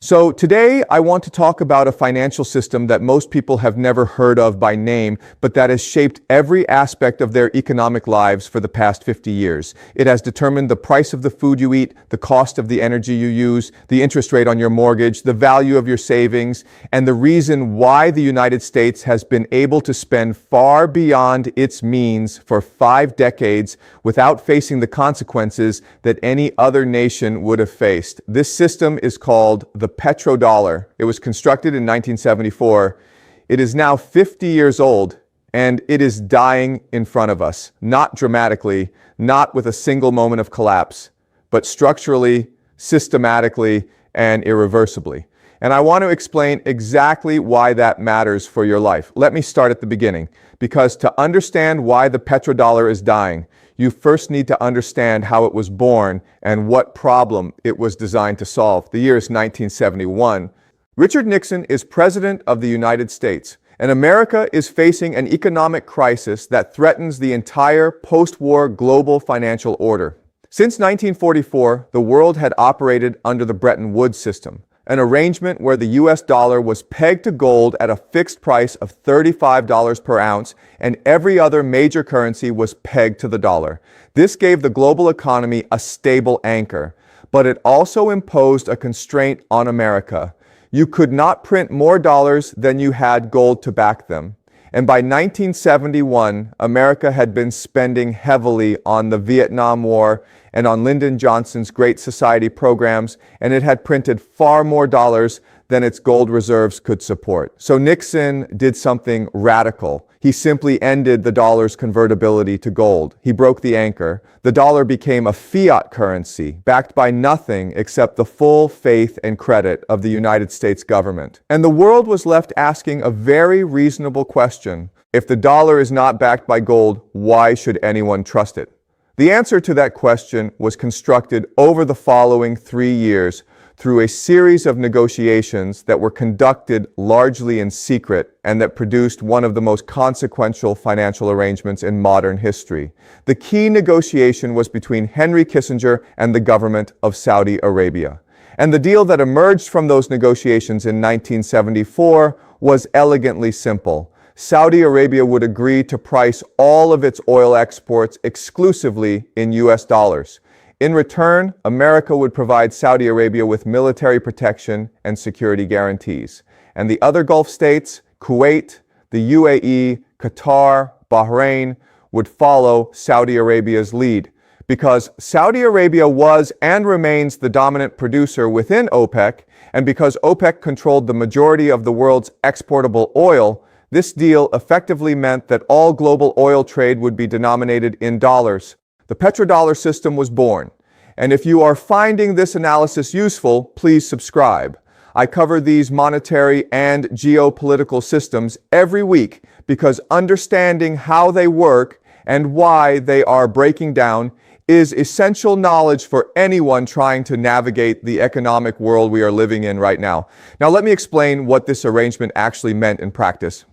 So today I want to talk about a financial system that most people have never heard of by name, but that has shaped every aspect of their economic lives for the past 50 years. It has determined the price of the food you eat, the cost of the energy you use, the interest rate on your mortgage, the value of your savings, and the reason why the United States has been able to spend far beyond its means for 5 decades without facing the consequences that any other nation would have faced. This system is called the Petrodollar. It was constructed in 1974. It is now 50 years old, and it is dying in front of us. Not dramatically, not with a single moment of collapse, but structurally, systematically, and irreversibly. And I want to explain exactly why that matters for your life. Let me start at the beginning, because to understand why the petrodollar is dying, you first need to understand how it was born and what problem it was designed to solve. The year is 1971. Richard Nixon is President of the United States, and America is facing an economic crisis that threatens the entire post-war global financial order. Since 1944, the world had operated under the Bretton Woods system, an arrangement where the US dollar was pegged to gold at a fixed price of $35 per ounce, and every other major currency was pegged to the dollar. This gave the global economy a stable anchor, but it also imposed a constraint on America. You could not print more dollars than you had gold to back them. And by 1971, America had been spending heavily on the Vietnam War and on Lyndon Johnson's Great Society programs, and it had printed far more dollars than its gold reserves could support. So Nixon did something radical. He simply ended the dollar's convertibility to gold. He broke the anchor. The dollar became a fiat currency, backed by nothing except the full faith and credit of the United States government. And the world was left asking a very reasonable question. If the dollar is not backed by gold, why should anyone trust it? The answer to that question was constructed over the following 3 years through a series of negotiations that were conducted largely in secret and that produced one of the most consequential financial arrangements in modern history. The key negotiation was between Henry Kissinger and the government of Saudi Arabia. And the deal that emerged from those negotiations in 1974 was elegantly simple. Saudi Arabia would agree to price all of its oil exports exclusively in US dollars. In return, America would provide Saudi Arabia with military protection and security guarantees. And the other Gulf states, Kuwait, the UAE, Qatar, Bahrain, would follow Saudi Arabia's lead. Because Saudi Arabia was and remains the dominant producer within OPEC, and because OPEC controlled the majority of the world's exportable oil, this deal effectively meant that all global oil trade would be denominated in dollars. The petrodollar system was born. And if you are finding this analysis useful, please subscribe. I cover these monetary and geopolitical systems every week because understanding how they work and why they are breaking down is essential knowledge for anyone trying to navigate the economic world we are living in right now. Now, let me explain what this arrangement actually meant in practice.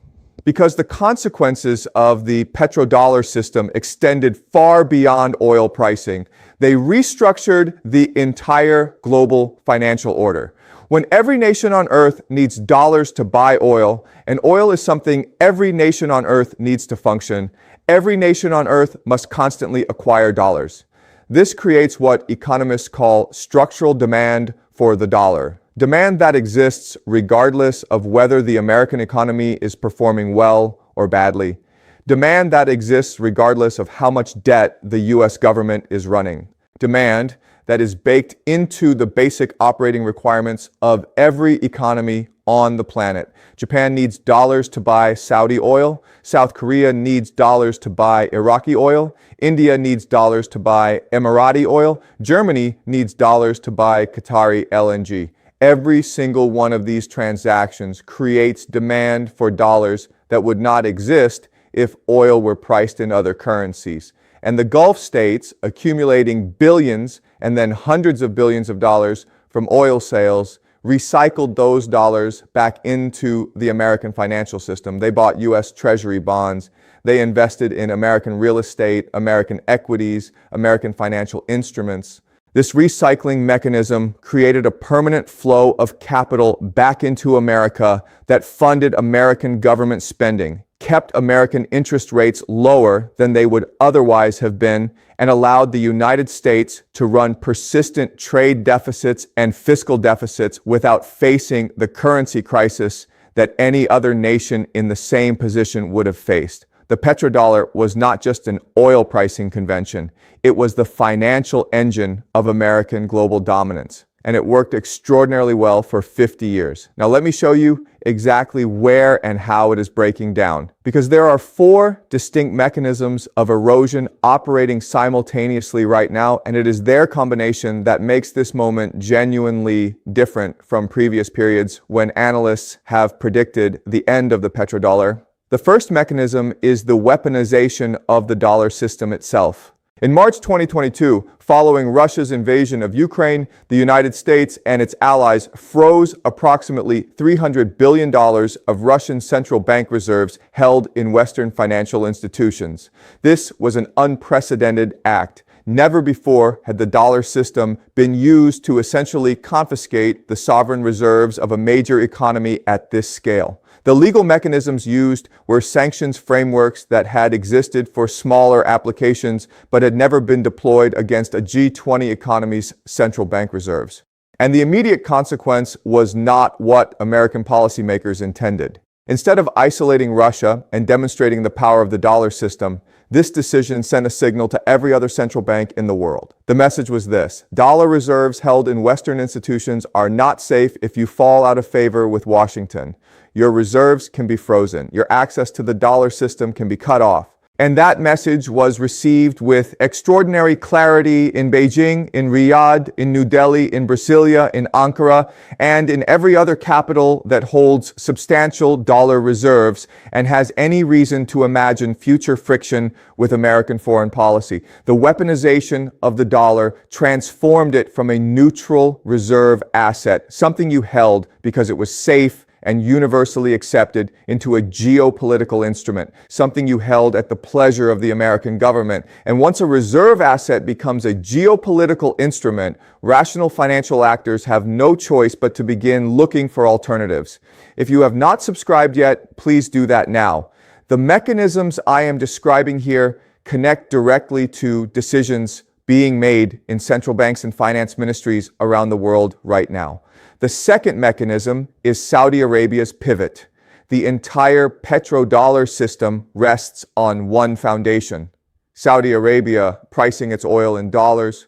Because the consequences of the petrodollar system extended far beyond oil pricing, they restructured the entire global financial order. When every nation on earth needs dollars to buy oil, and oil is something every nation on earth needs to function, every nation on earth must constantly acquire dollars. This creates what economists call structural demand for the dollar. Demand that exists regardless of whether the American economy is performing well or badly. Demand that exists regardless of how much debt the US government is running. Demand that is baked into the basic operating requirements of every economy on the planet. Japan needs dollars to buy Saudi oil. South Korea needs dollars to buy Iraqi oil. India needs dollars to buy Emirati oil. Germany needs dollars to buy Qatari LNG. Every single one of these transactions creates demand for dollars that would not exist if oil were priced in other currencies. And the Gulf states, accumulating billions and then hundreds of billions of dollars from oil sales, recycled those dollars back into the American financial system. They bought US Treasury bonds. They invested in American real estate, American equities, American financial instruments. This recycling mechanism created a permanent flow of capital back into America that funded American government spending, kept American interest rates lower than they would otherwise have been, and allowed the United States to run persistent trade deficits and fiscal deficits without facing the currency crisis that any other nation in the same position would have faced. The petrodollar was not just an oil pricing convention, it was the financial engine of American global dominance. And it worked extraordinarily well for 50 years. Now let me show you exactly where and how it is breaking down. Because there are 4 distinct mechanisms of erosion operating simultaneously right now, and it is their combination that makes this moment genuinely different from previous periods when analysts have predicted the end of the petrodollar. The first mechanism is the weaponization of the dollar system itself. In March 2022, following Russia's invasion of Ukraine, the United States and its allies froze approximately $300 billion of Russian central bank reserves held in Western financial institutions. This was an unprecedented act. Never before had the dollar system been used to essentially confiscate the sovereign reserves of a major economy at this scale. The legal mechanisms used were sanctions frameworks that had existed for smaller applications but had never been deployed against a G20 economy's central bank reserves. And the immediate consequence was not what American policymakers intended. Instead of isolating Russia and demonstrating the power of the dollar system, this decision sent a signal to every other central bank in the world. The message was this: dollar reserves held in Western institutions are not safe if you fall out of favor with Washington. Your reserves can be frozen. Your access to the dollar system can be cut off. And that message was received with extraordinary clarity in Beijing, in Riyadh, in New Delhi, in Brasilia, in Ankara, and in every other capital that holds substantial dollar reserves and has any reason to imagine future friction with American foreign policy. The weaponization of the dollar transformed it from a neutral reserve asset, something you held because it was safe and universally accepted, into a geopolitical instrument, something you held at the pleasure of the American government. And once a reserve asset becomes a geopolitical instrument, rational financial actors have no choice but to begin looking for alternatives. If you have not subscribed yet, please do that now. The mechanisms I am describing here connect directly to decisions being made in central banks and finance ministries around the world right now. The second mechanism is Saudi Arabia's pivot. The entire petrodollar system rests on one foundation: Saudi Arabia pricing its oil in dollars.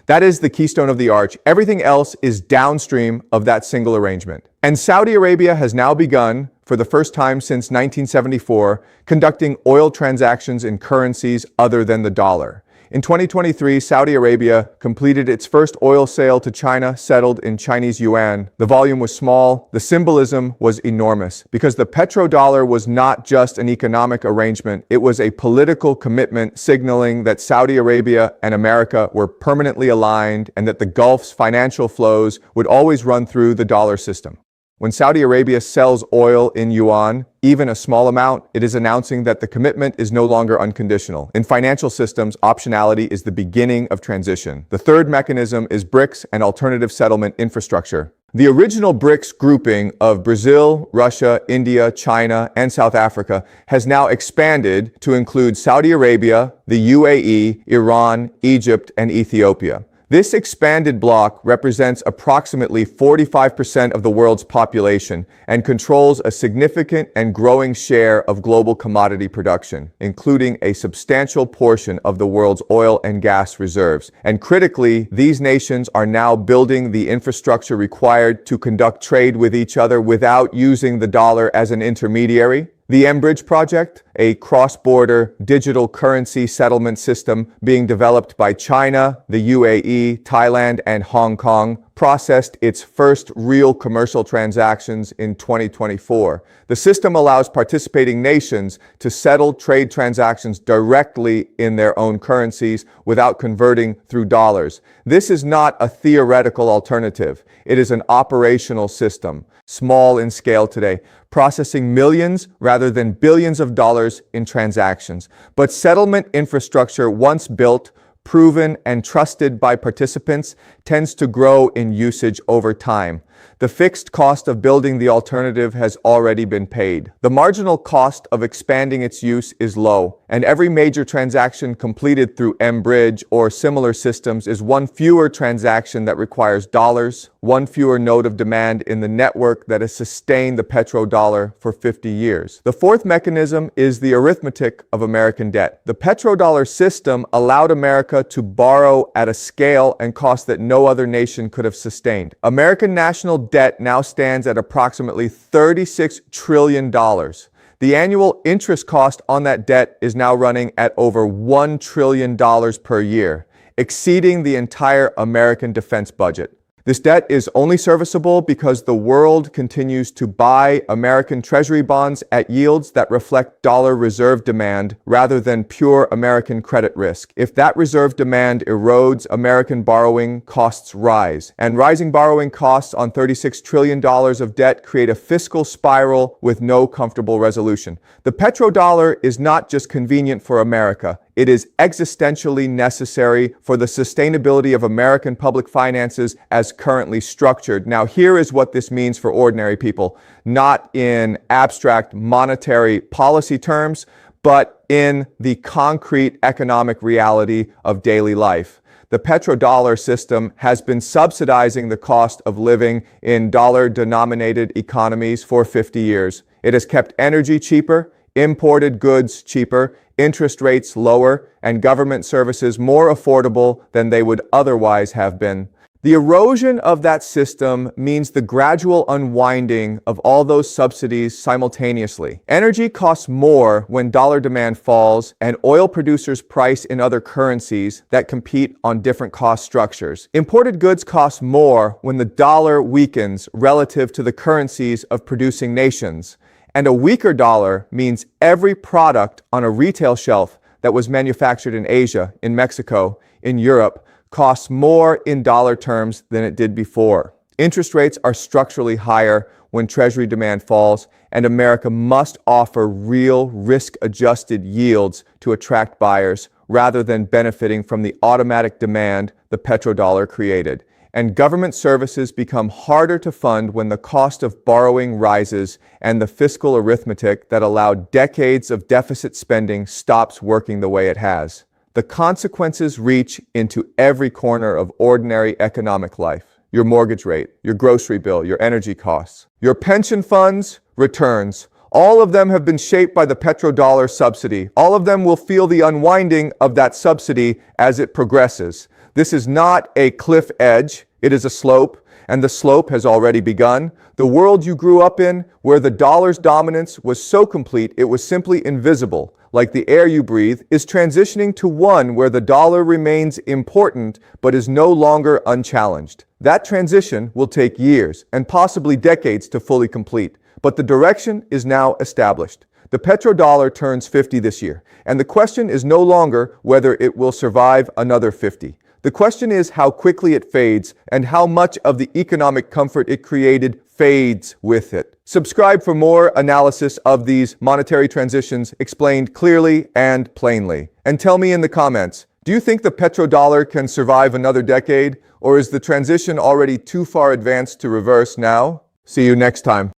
That is the keystone of the arch. Everything else is downstream of that single arrangement. And Saudi Arabia has now begun, for the first time since 1974, conducting oil transactions in currencies other than the dollar. In 2023, Saudi Arabia completed its first oil sale to China, settled in Chinese yuan. The volume was small, the symbolism was enormous, because the petrodollar was not just an economic arrangement, it was a political commitment signaling that Saudi Arabia and America were permanently aligned and that the Gulf's financial flows would always run through the dollar system. When Saudi Arabia sells oil in yuan, even a small amount, it is announcing that the commitment is no longer unconditional. In financial systems, optionality is the beginning of transition. The third mechanism is BRICS and alternative settlement infrastructure. The original BRICS grouping of Brazil, Russia, India, China, and South Africa has now expanded to include Saudi Arabia, the UAE, Iran, Egypt, and Ethiopia. This expanded bloc represents approximately 45% of the world's population and controls a significant and growing share of global commodity production, including a substantial portion of the world's oil and gas reserves. And critically, these nations are now building the infrastructure required to conduct trade with each other without using the dollar as an intermediary. The mBridge project, a cross-border digital currency settlement system being developed by China, the UAE, Thailand, and Hong Kong, processed its first real commercial transactions in 2024. The system allows participating nations to settle trade transactions directly in their own currencies without converting through dollars. This is not a theoretical alternative. It is an operational system, small in scale today, processing millions rather than billions of dollars in transactions. But settlement infrastructure once built proven and trusted by participants, tends to grow in usage over time. The fixed cost of building the alternative has already been paid. The marginal cost of expanding its use is low, and every major transaction completed through M-Bridge or similar systems is one fewer transaction that requires dollars, one fewer node of demand in the network that has sustained the petrodollar for 50 years. The fourth mechanism is the arithmetic of American debt. The petrodollar system allowed America to borrow at a scale and cost that no other nation could have sustained. American national debt now stands at approximately $36 trillion. The annual interest cost on that debt is now running at over $1 trillion per year, exceeding the entire American defense budget. This debt is only serviceable because the world continues to buy American Treasury bonds at yields that reflect dollar reserve demand rather than pure American credit risk. If that reserve demand erodes, American borrowing costs rise. And rising borrowing costs on $36 trillion of debt create a fiscal spiral with no comfortable resolution. The petrodollar is not just convenient for America. It is existentially necessary for the sustainability of American public finances as currently structured. Now, here is what this means for ordinary people, not in abstract monetary policy terms, but in the concrete economic reality of daily life. The petrodollar system has been subsidizing the cost of living in dollar-denominated economies for 50 years. It has kept energy cheaper, imported goods cheaper, interest rates lower, and government services more affordable than they would otherwise have been. The erosion of that system means the gradual unwinding of all those subsidies simultaneously. Energy costs more when dollar demand falls and oil producers price in other currencies that compete on different cost structures. Imported goods cost more when the dollar weakens relative to the currencies of producing nations. And a weaker dollar means every product on a retail shelf that was manufactured in Asia, in Mexico, in Europe, costs more in dollar terms than it did before. Interest rates are structurally higher when Treasury demand falls, and America must offer real risk-adjusted yields to attract buyers rather than benefiting from the automatic demand the petrodollar created. And government services become harder to fund when the cost of borrowing rises and the fiscal arithmetic that allowed decades of deficit spending stops working the way it has. The consequences reach into every corner of ordinary economic life. Your mortgage rate, your grocery bill, your energy costs, your pension funds, returns. All of them have been shaped by the petrodollar subsidy. All of them will feel the unwinding of that subsidy as it progresses. This is not a cliff edge, it is a slope, and the slope has already begun. The world you grew up in, where the dollar's dominance was so complete it was simply invisible, like the air you breathe, is transitioning to one where the dollar remains important but is no longer unchallenged. That transition will take years and possibly decades to fully complete, but the direction is now established. The petrodollar turns 50 this year, and the question is no longer whether it will survive another 50. The question is how quickly it fades and how much of the economic comfort it created fades with it. Subscribe for more analysis of these monetary transitions explained clearly and plainly. And tell me in the comments, do you think the petrodollar can survive another decade, or is the transition already too far advanced to reverse now? See you next time.